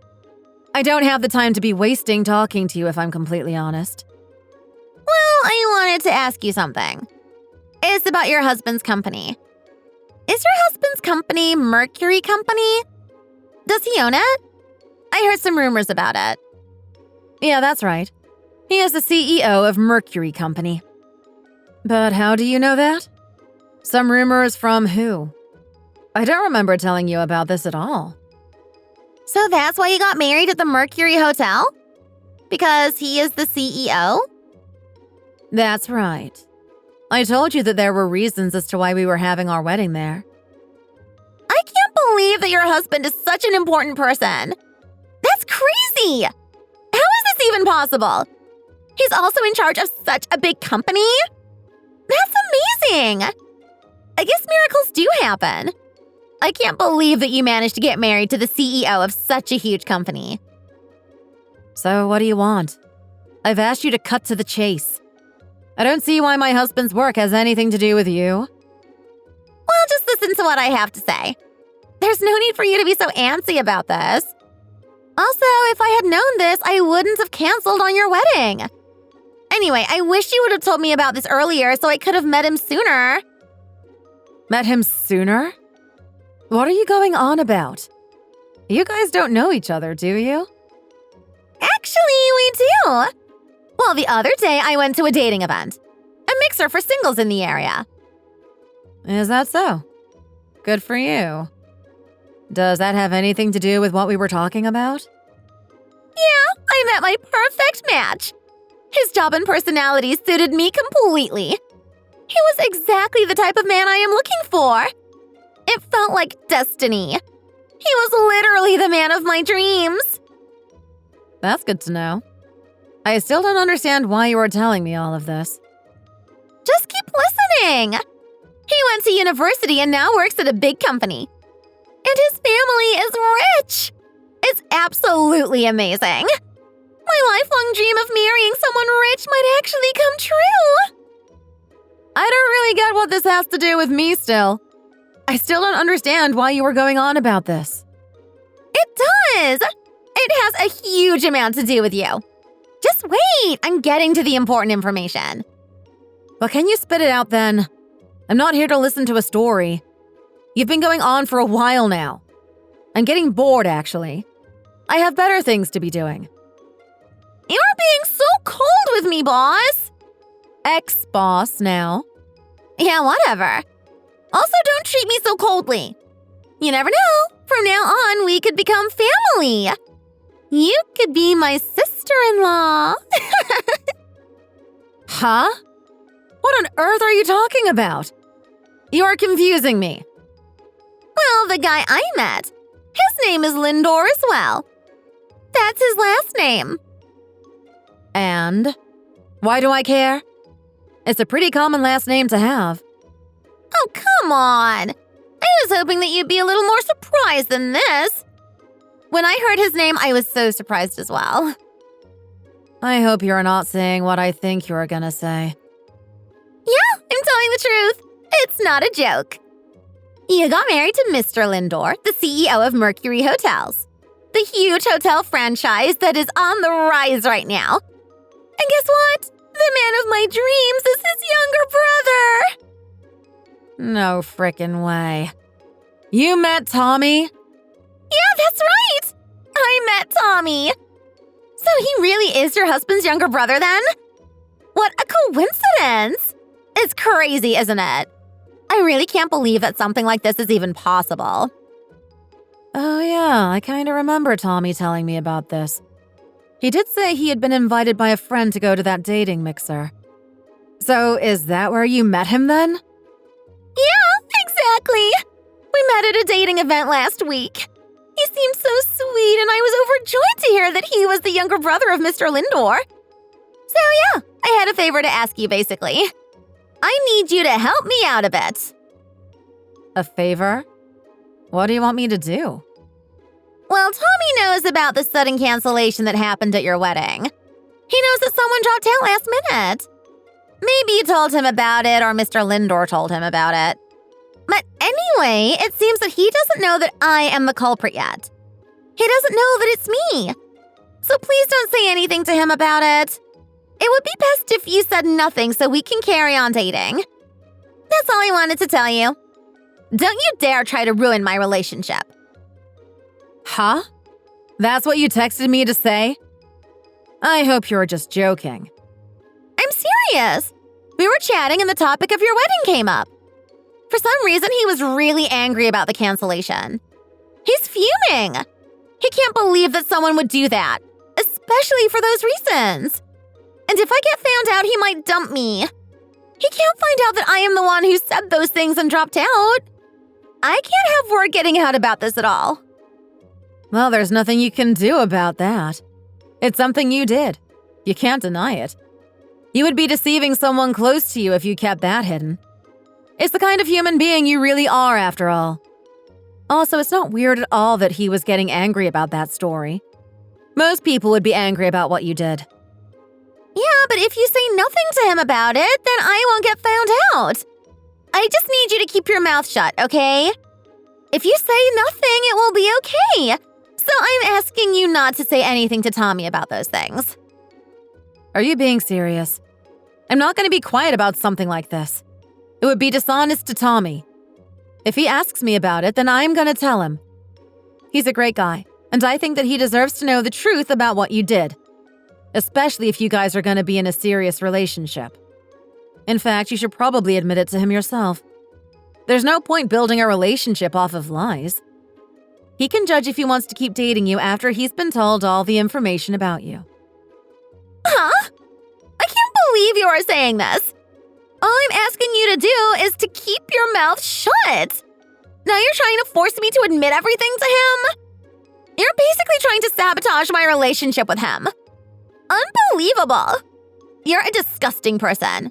I don't have the time to be wasting talking to you if I'm completely honest. Well, I wanted to ask you something. It's about your husband's company. Is your husband's company Mercury Company? Does he own it? I heard some rumors about it. Yeah, that's right. He is the CEO of Mercury Company. But how do you know that? Some rumors from who? I don't remember telling you about this at all. So that's why you got married at the Mercury Hotel? Because he is the CEO? That's right. I told you that there were reasons as to why we were having our wedding there. I can't believe that your husband is such an important person. That's crazy! How is this even possible? He's also in charge of such a big company? That's amazing! I guess miracles do happen. I can't believe that you managed to get married to the CEO of such a huge company. So what do you want? I've asked you to cut to the chase. I don't see why my husband's work has anything to do with you. Well, just listen to what I have to say. There's no need for you to be so antsy about this. Also, if I had known this, I wouldn't have canceled on your wedding. Anyway, I wish you would have told me about this earlier so I could have met him sooner. Met him sooner? What are you going on about? You guys don't know each other, do you? Actually, we do. Well, the other day I went to a dating event. A mixer for singles in the area. Is that so? Good for you. Does that have anything to do with what we were talking about? Yeah, I met my perfect match. His job and personality suited me completely. He was exactly the type of man I am looking for. It felt like destiny. He was literally the man of my dreams. That's good to know. I still don't understand why you were telling me all of this. Just keep listening. He went to university and now works at a big company. And his family is rich. It's absolutely amazing. My lifelong dream of marrying someone rich might actually come true. I don't really get what this has to do with me still. I still don't understand why you were going on about this. It does. It has a huge amount to do with you. Just wait, I'm getting to the important information. Well, can you spit it out then? I'm not here to listen to a story. You've been going on for a while now. I'm getting bored, actually. I have better things to be doing. You're being so cold with me, boss. Ex-boss now. Yeah, whatever. Also, don't treat me so coldly. You never know. From now on, we could become family. You could be my sister-in-law. Huh? What on earth are you talking about? You are confusing me. Well, the guy I met, his name is Lindor as well. That's his last name. And? Why do I care? It's a pretty common last name to have. Oh, come on. I was hoping that you'd be a little more surprised than this. When I heard his name, I was so surprised as well. I hope you're not saying what I think you're gonna say. Yeah, I'm telling the truth. It's not a joke. You got married to Mr. Lindor, the CEO of Mercury Hotels, the huge hotel franchise that is on the rise right now. And guess what? The man of my dreams is his younger brother. No frickin' way. You met Tommy? Yeah, that's right. I met Tommy. So he really is your husband's younger brother then? What a coincidence. It's crazy, isn't it? I really can't believe that something like this is even possible. Oh yeah, I kinda remember Tommy telling me about this. He did say he had been invited by a friend to go to that dating mixer. So is that where you met him then? Yeah, exactly. We met at a dating event last week. He seemed so sweet and I was overjoyed to hear that he was the younger brother of Mr. Lindor. So yeah, I had a favor to ask you basically. I need you to help me out a bit. A favor? What do you want me to do? Well, Tommy knows about the sudden cancellation that happened at your wedding. He knows that someone dropped out last minute. Maybe you told him about it or Mr. Lindor told him about it. But anyway, it seems that he doesn't know that I am the culprit yet. He doesn't know that it's me. So please don't say anything to him about it. It would be best if you said nothing so we can carry on dating. That's all I wanted to tell you. Don't you dare try to ruin my relationship. Huh? That's what you texted me to say? I hope you're just joking. I'm serious. We were chatting and the topic of your wedding came up. For some reason, he was really angry about the cancellation. He's fuming. He can't believe that someone would do that, especially for those reasons. And if I get found out, he might dump me. He can't find out that I am the one who said those things and dropped out. I can't have word getting out about this at all. Well, there's nothing you can do about that. It's something you did. You can't deny it. You would be deceiving someone close to you if you kept that hidden. It's the kind of human being you really are, after all. Also, it's not weird at all that he was getting angry about that story. Most people would be angry about what you did. Yeah, but if you say nothing to him about it, then I won't get found out. I just need you to keep your mouth shut, okay? If you say nothing, it will be okay. So I'm asking you not to say anything to Tommy about those things. Are you being serious? I'm not going to be quiet about something like this. It would be dishonest to Tommy. If he asks me about it, then I'm going to tell him. He's a great guy, and I think that he deserves to know the truth about what you did. Especially if you guys are going to be in a serious relationship. In fact, you should probably admit it to him yourself. There's no point building a relationship off of lies. He can judge if he wants to keep dating you after he's been told all the information about you. Huh? I can't believe you are saying this. All I'm asking you to do is to keep your mouth shut. Now you're trying to force me to admit everything to him? You're basically trying to sabotage my relationship with him. Unbelievable. You're a disgusting person.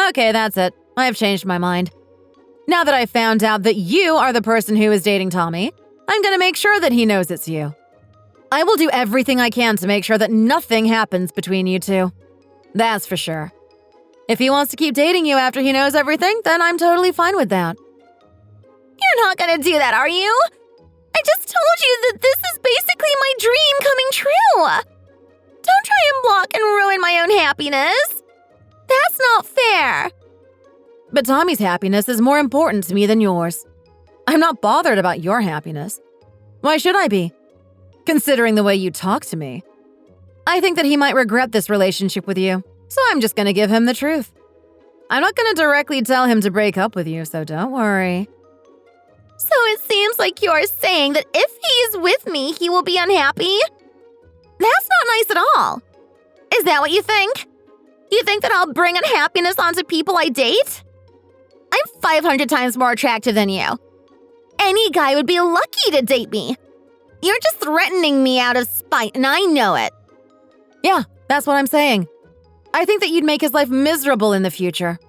Okay, that's it. I've changed my mind. Now that I found out that you are the person who is dating Tommy, I'm going to make sure that he knows it's you. I will do everything I can to make sure that nothing happens between you two. That's for sure. If he wants to keep dating you after he knows everything, then I'm totally fine with that. You're not going to do that, are you? I just told you that this is basically my dream coming true. Don't try and block and ruin my own happiness. That's not fair. But Tommy's happiness is more important to me than yours. I'm not bothered about your happiness. Why should I be? Considering the way you talk to me. I think that he might regret this relationship with you, so I'm just going to give him the truth. I'm not going to directly tell him to break up with you, so don't worry. So it seems like you're saying that if he's with me, he will be unhappy? That's not nice at all. Is that what you think? You think that I'll bring unhappiness onto people I date? I'm 500 times more attractive than you. Any guy would be lucky to date me. You're just threatening me out of spite, and I know it. Yeah, that's what I'm saying. I think that you'd make his life miserable in the future,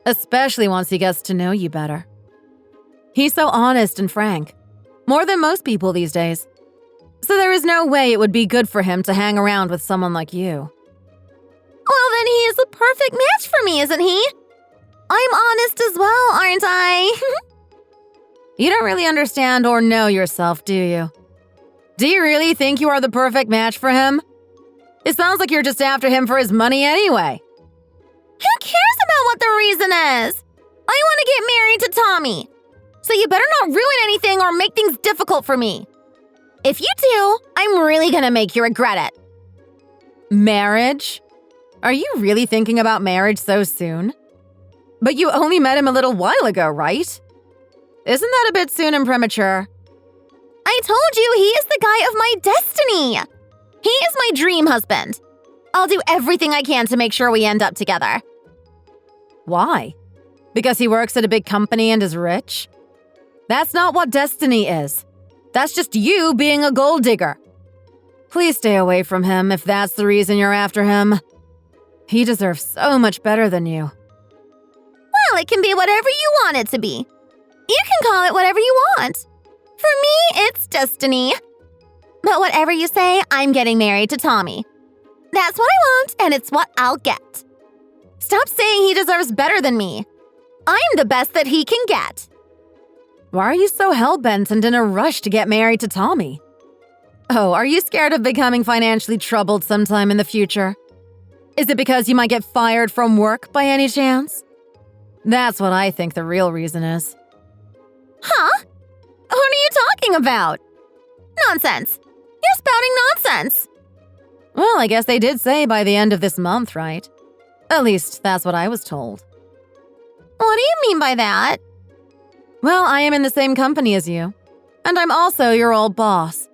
especially once he gets to know you better. He's so honest and frank, more than most people these days. So there is no way it would be good for him to hang around with someone like you. Well, then he is the perfect match for me, isn't he? I'm honest as well, aren't I? You don't really understand or know yourself, do you? Do you really think you are the perfect match for him? It sounds like you're just after him for his money anyway. Who cares about what the reason is? I want to get married to Tommy. So you better not ruin anything or make things difficult for me. If you do, I'm really gonna make you regret it. Marriage? Are you really thinking about marriage so soon? But you only met him a little while ago, right? Isn't that a bit soon and premature? I told you he is the guy of my destiny. He is my dream husband. I'll do everything I can to make sure we end up together. Why? Because he works at a big company and is rich? That's not what destiny is. That's just you being a gold digger. Please stay away from him if that's the reason you're after him. He deserves so much better than you. Well, it can be whatever you want it to be. You can call it whatever you want. For me, it's destiny. But whatever you say, I'm getting married to Tommy. That's what I want, and it's what I'll get. Stop saying he deserves better than me. I'm the best that he can get. Why are you so hell-bent and in a rush to get married to Tommy? Oh, are you scared of becoming financially troubled sometime in the future? Is it because you might get fired from work by any chance? That's what I think the real reason is. Huh? What are you talking about? Nonsense. You're spouting nonsense. Well, I guess they did say by the end of this month, right? At least, that's what I was told. What do you mean by that? Well, I am in the same company as you. And I'm also your old boss.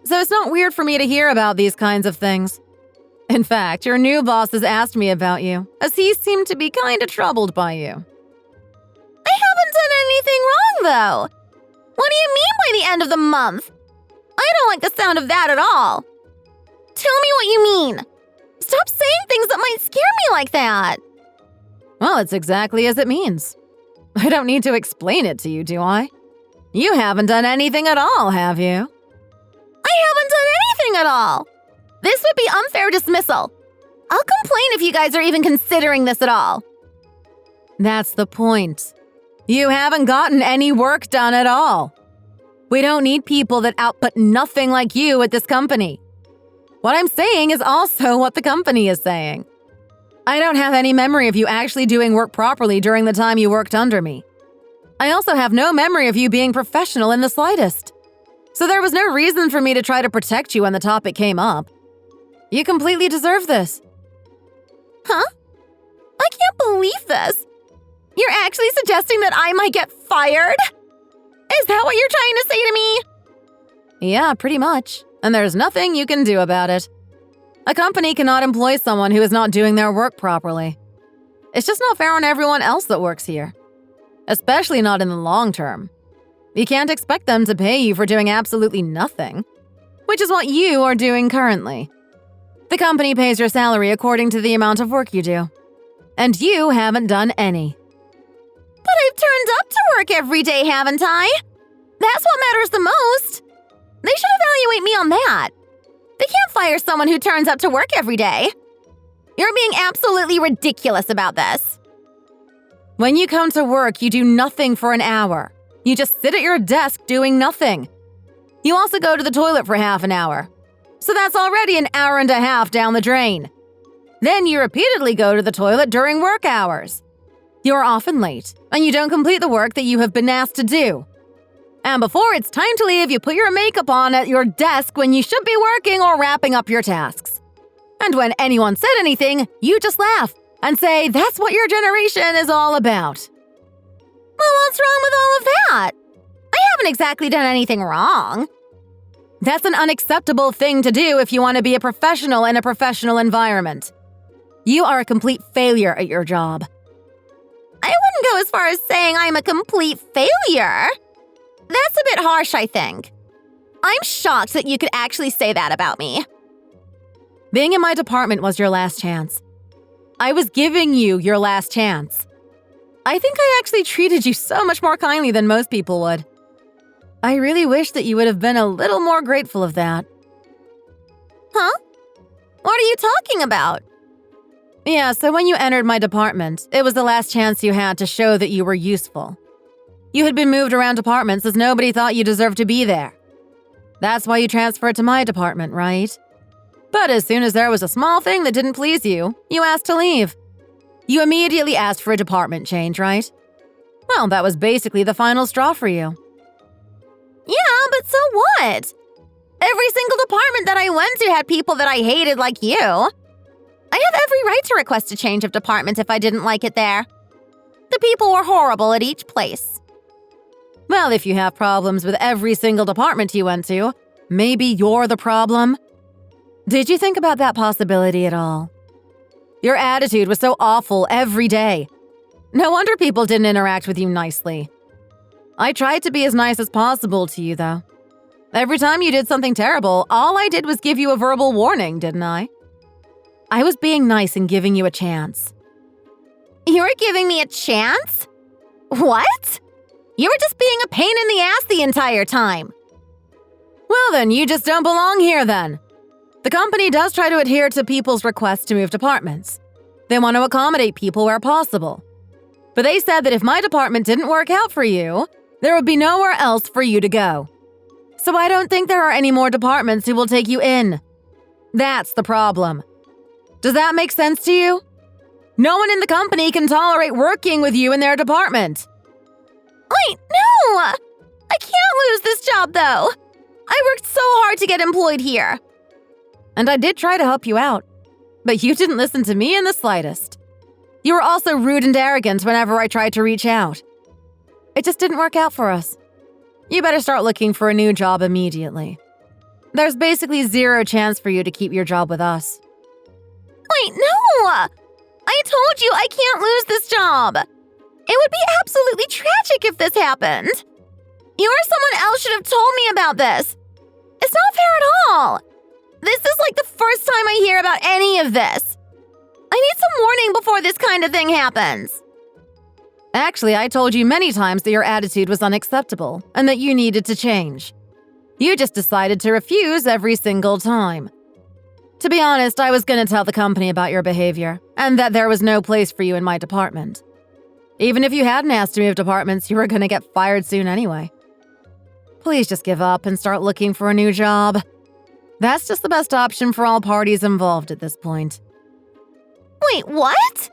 So it's not weird for me to hear about these kinds of things. In fact, your new boss has asked me about you, as he seemed to be kinda troubled by you. I haven't done anything wrong, though. What do you mean by the end of the month? I don't like the sound of that at all. Tell me what you mean. Stop saying things that might scare me like that. Well, it's exactly as it means. I don't need to explain it to you, do I? You haven't done anything at all, have you? I haven't done anything at all. This would be unfair dismissal. I'll complain if you guys are even considering this at all. That's the point. You haven't gotten any work done at all. We don't need people that output nothing like you at this company. What I'm saying is also what the company is saying. I don't have any memory of you actually doing work properly during the time you worked under me. I also have no memory of you being professional in the slightest. So there was no reason for me to try to protect you when the topic came up. You completely deserve this. Huh? I can't believe this. You're actually suggesting that I might get fired? Is that what you're trying to say to me? Yeah, pretty much. And there's nothing you can do about it. A company cannot employ someone who is not doing their work properly. It's just not fair on everyone else that works here. Especially not in the long term. You can't expect them to pay you for doing absolutely nothing, which is what you are doing currently. The company pays your salary according to the amount of work you do. And you haven't done any. But I've turned up to work every day, haven't I? That's what matters the most. They should evaluate me on that. They can't fire someone who turns up to work every day. You're being absolutely ridiculous about this. When you come to work, you do nothing for an hour. You just sit at your desk doing nothing. You also go to the toilet for half an hour. So that's already an hour and a half down the drain. Then you repeatedly go to the toilet during work hours. You're often late, and you don't complete the work that you have been asked to do. And before it's time to leave, you put your makeup on at your desk when you should be working or wrapping up your tasks. And when anyone said anything, you just laugh and say that's what your generation is all about. Well, what's wrong with all of that? I haven't exactly done anything wrong. That's an unacceptable thing to do if you want to be a professional in a professional environment. You are a complete failure at your job. I wouldn't go as far as saying I'm a complete failure. That's a bit harsh, I think. I'm shocked that you could actually say that about me. Being in my department was your last chance. I was giving you your last chance. I think I actually treated you so much more kindly than most people would. I really wish that you would have been a little more grateful of that. Huh? What are you talking about? Yeah, so when you entered my department, it was the last chance you had to show that you were useful. You had been moved around departments as nobody thought you deserved to be there. That's why you transferred to my department, right? But as soon as there was a small thing that didn't please you, you asked to leave. You immediately asked for a department change, right? Well, that was basically the final straw for you. Yeah, but so what? Every single department that I went to had people that I hated like you. I have every right to request a change of department if I didn't like it there. The people were horrible at each place. Well, if you have problems with every single department you went to, maybe you're the problem. Did you think about that possibility at all? Your attitude was so awful every day. No wonder people didn't interact with you nicely. I tried to be as nice as possible to you, though. Every time you did something terrible, all I did was give you a verbal warning, didn't I? I was being nice and giving you a chance. You're giving me a chance? What? You were just being a pain in the ass the entire time. Well then, you just don't belong here then. The company does try to adhere to people's requests to move departments. They want to accommodate people where possible. But they said that if my department didn't work out for you, there would be nowhere else for you to go. So I don't think there are any more departments who will take you in. That's the problem. Does that make sense to you? No one in the company can tolerate working with you in their department. Wait, no! I can't lose this job, though. I worked so hard to get employed here. And I did try to help you out, but you didn't listen to me in the slightest. You were also rude and arrogant whenever I tried to reach out. It just didn't work out for us. You better start looking for a new job immediately. There's basically zero chance for you to keep your job with us. Wait, no! I told you I can't lose this job. It would be absolutely tragic if this happened. You or someone else should have told me about this. It's not fair at all. This is like the first time I hear about any of this. I need some warning before this kind of thing happens. Actually, I told you many times that your attitude was unacceptable and that you needed to change. You just decided to refuse every single time. To be honest, I was going to tell the company about your behavior and that there was no place for you in my department. Even if you hadn't asked to move departments, you were going to get fired soon anyway. Please just give up and start looking for a new job. That's just the best option for all parties involved at this point. Wait, what?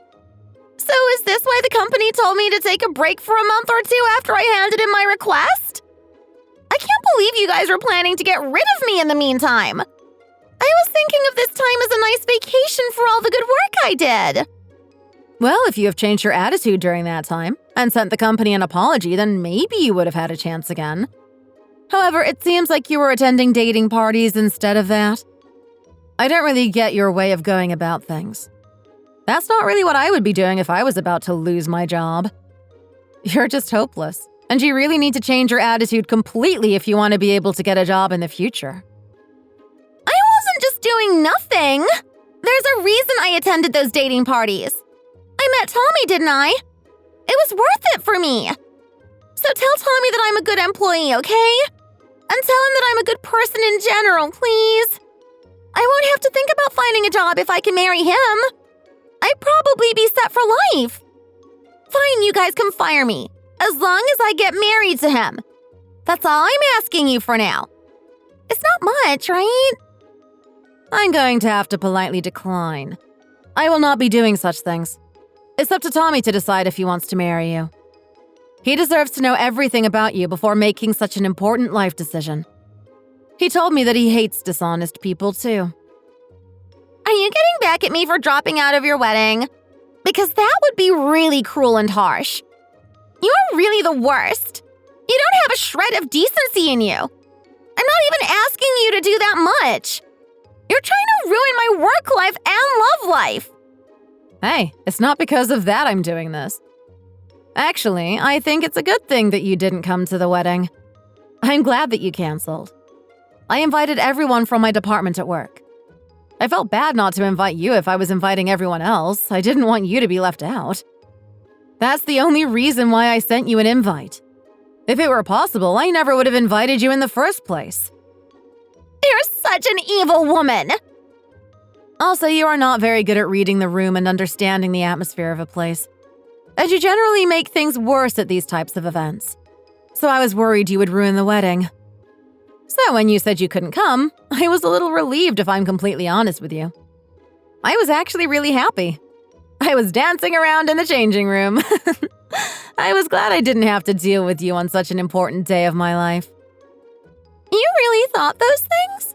So is this why the company told me to take a break for a month or two after I handed in my request? I can't believe you guys were planning to get rid of me in the meantime. I was thinking of this time as a nice vacation for all the good work I did. Well, if you have changed your attitude during that time and sent the company an apology, then maybe you would have had a chance again. However, it seems like you were attending dating parties instead of that. I don't really get your way of going about things. That's not really what I would be doing if I was about to lose my job. You're just hopeless, and you really need to change your attitude completely if you want to be able to get a job in the future. I wasn't just doing nothing. There's a reason I attended those dating parties. I met Tommy, didn't I? It was worth it for me. So tell Tommy that I'm a good employee, okay? And tell him that I'm a good person in general, please. I won't have to think about finding a job if I can marry him. I'd probably be set for life. Fine, you guys can fire me, as long as I get married to him. That's all I'm asking you for now. It's not much, right? I'm going to have to politely decline. I will not be doing such things. It's up to Tommy to decide if he wants to marry you. He deserves to know everything about you before making such an important life decision. He told me that he hates dishonest people, too. Are you getting back at me for dropping out of your wedding? Because that would be really cruel and harsh. You are really the worst. You don't have a shred of decency in you. I'm not even asking you to do that much. You're trying to ruin my work life and love life. Hey, it's not because of that I'm doing this. Actually, I think it's a good thing that you didn't come to the wedding. I'm glad that you canceled. I invited everyone from my department at work. I felt bad not to invite you if I was inviting everyone else. I didn't want you to be left out. That's the only reason why I sent you an invite. If it were possible, I never would have invited you in the first place. You're such an evil woman! Also, you are not very good at reading the room and understanding the atmosphere of a place. And you generally make things worse at these types of events. So I was worried you would ruin the wedding. So when you said you couldn't come, I was a little relieved if I'm completely honest with you. I was actually really happy. I was dancing around in the changing room. I was glad I didn't have to deal with you on such an important day of my life. You really thought those things?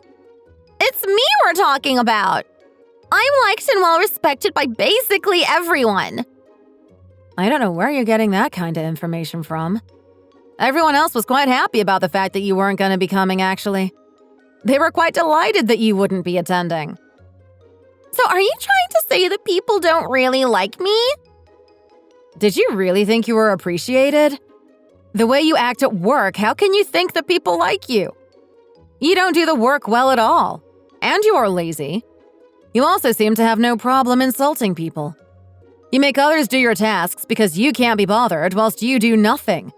It's me we're talking about. I'm liked and well respected by basically everyone. I don't know where you're getting that kind of information from. Everyone else was quite happy about the fact that you weren't going to be coming, actually. They were quite delighted that you wouldn't be attending. So are you trying to say that people don't really like me? Did you really think you were appreciated? The way you act at work, how can you think that people like you? You don't do the work well at all. And you are lazy. You also seem to have no problem insulting people. You make others do your tasks because you can't be bothered whilst you do nothing.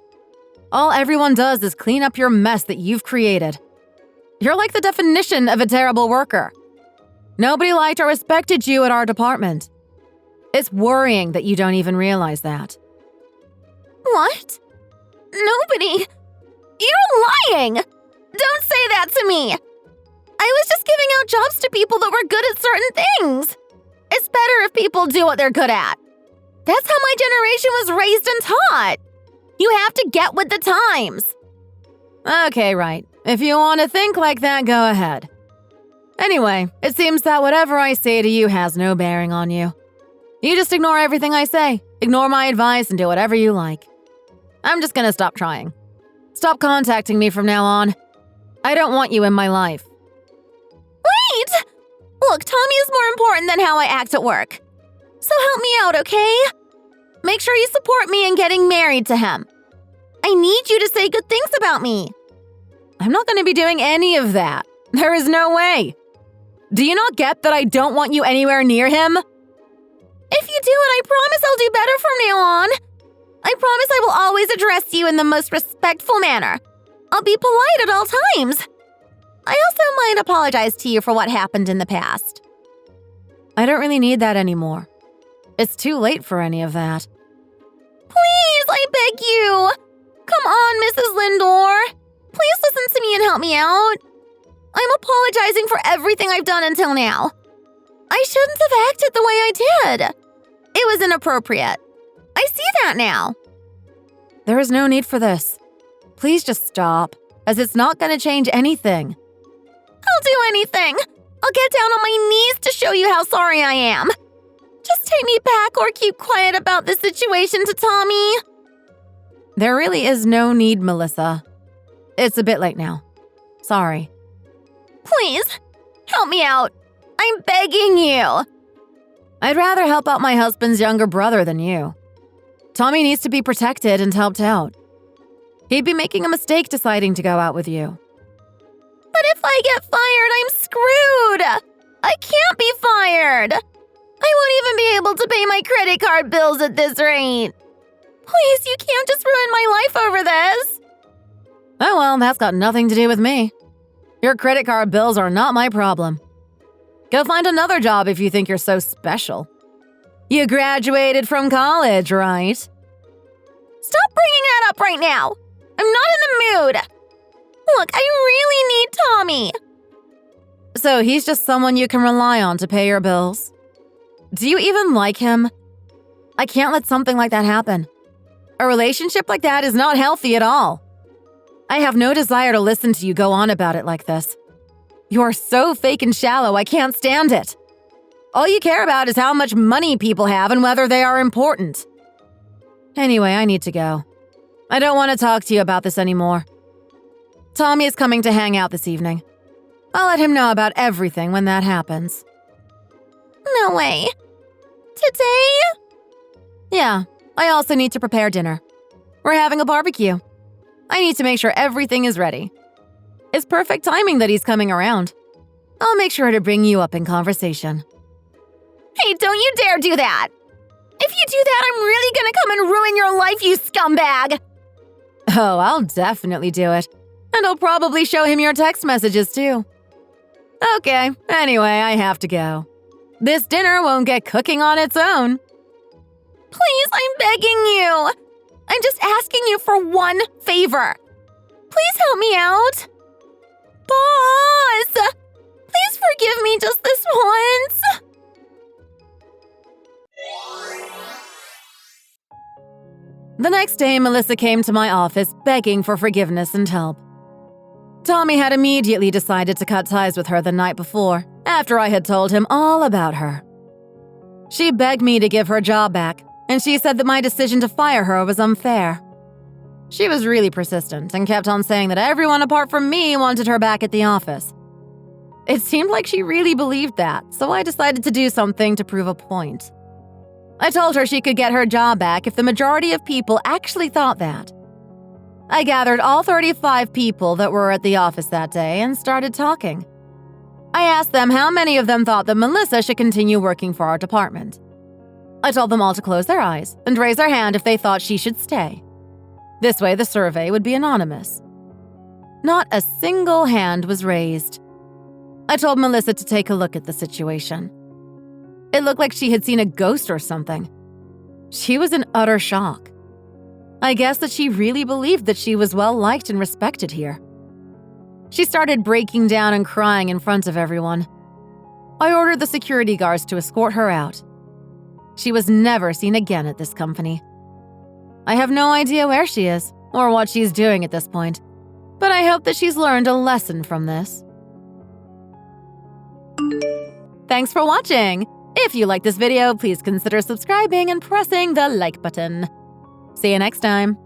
All everyone does is clean up your mess that you've created. You're like the definition of a terrible worker. Nobody liked or respected you at our department. It's worrying that you don't even realize that. What? Nobody? You're lying! Don't say that to me! I was just giving out jobs to people that were good at certain things. It's better if people do what they're good at. That's how my generation was raised and taught. You have to get with the times. Okay, right. If you want to think like that, go ahead. Anyway, it seems that whatever I say to you has no bearing on you. You just ignore everything I say, ignore my advice, and do whatever you like. I'm just gonna stop trying. Stop contacting me from now on. I don't want you in my life. Wait! Look, Tommy is more important than how I act at work. So help me out, okay? Make sure you support me in getting married to him. I need you to say good things about me. I'm not going to be doing any of that. There is no way. Do you not get that I don't want you anywhere near him? If you do it, I promise I'll do better from now on. I promise I will always address you in the most respectful manner. I'll be polite at all times. I also might apologize to you for what happened in the past. I don't really need that anymore. It's too late for any of that. Please, I beg you. Come on, Mrs. Lindor. Please listen to me and help me out. I'm apologizing for everything I've done until now. I shouldn't have acted the way I did. It was inappropriate. I see that now. There is no need for this. Please just stop, as it's not going to change anything. I'll do anything. I'll get down on my knees to show you how sorry I am. Just take me back or keep quiet about this situation to Tommy. There really is no need, Melissa. It's a bit late now. Sorry. Please, help me out. I'm begging you. I'd rather help out my husband's younger brother than you. Tommy needs to be protected and helped out. He'd be making a mistake deciding to go out with you. But if I get fired, I'm screwed. I can't be fired. I won't even be able to pay my credit card bills at this rate. Please, you can't just ruin my life over this. Oh well, that's got nothing to do with me. Your credit card bills are not my problem. Go find another job if you think you're so special. You graduated from college, right? Stop bringing that up right now. I'm not in the mood. Look, I really need Tommy. So he's just someone you can rely on to pay your bills? Do you even like him? I can't let something like that happen. A relationship like that is not healthy at all. I have no desire to listen to you go on about it like this. You are so fake and shallow, I can't stand it. All you care about is how much money people have and whether they are important. Anyway, I need to go. I don't want to talk to you about this anymore. Tommy is coming to hang out this evening. I'll let him know about everything when that happens. No way. Today? Yeah, I also need to prepare dinner. We're having a barbecue. I need to make sure everything is ready. It's perfect timing that he's coming around. I'll make sure to bring you up in conversation. Hey, don't you dare do that! If you do that, I'm really gonna come and ruin your life, you scumbag! Oh, I'll definitely do it. And I'll probably show him your text messages too. Okay, anyway, I have to go. This dinner won't get cooking on its own. Please, I'm begging you. I'm just asking you for one favor. Please help me out. Boss! Please forgive me just this once. The next day, Melissa came to my office begging for forgiveness and help. Tommy had immediately decided to cut ties with her the night before, after I had told him all about her. She begged me to give her job back, and she said that my decision to fire her was unfair. She was really persistent and kept on saying that everyone apart from me wanted her back at the office. It seemed like she really believed that, so I decided to do something to prove a point. I told her she could get her job back if the majority of people actually thought that. I gathered all 35 people that were at the office that day and started talking. I asked them how many of them thought that Melissa should continue working for our department. I told them all to close their eyes and raise their hand if they thought she should stay. This way, the survey would be anonymous. Not a single hand was raised. I told Melissa to take a look at the situation. It looked like she had seen a ghost or something. She was in utter shock. I guess that she really believed that she was well-liked and respected here. She started breaking down and crying in front of everyone. I ordered the security guards to escort her out. She was never seen again at this company. I have no idea where she is or what she's doing at this point, but I hope that she's learned a lesson from this. Thanks for watching! If you like this video, please consider subscribing and pressing the like button. See you next time!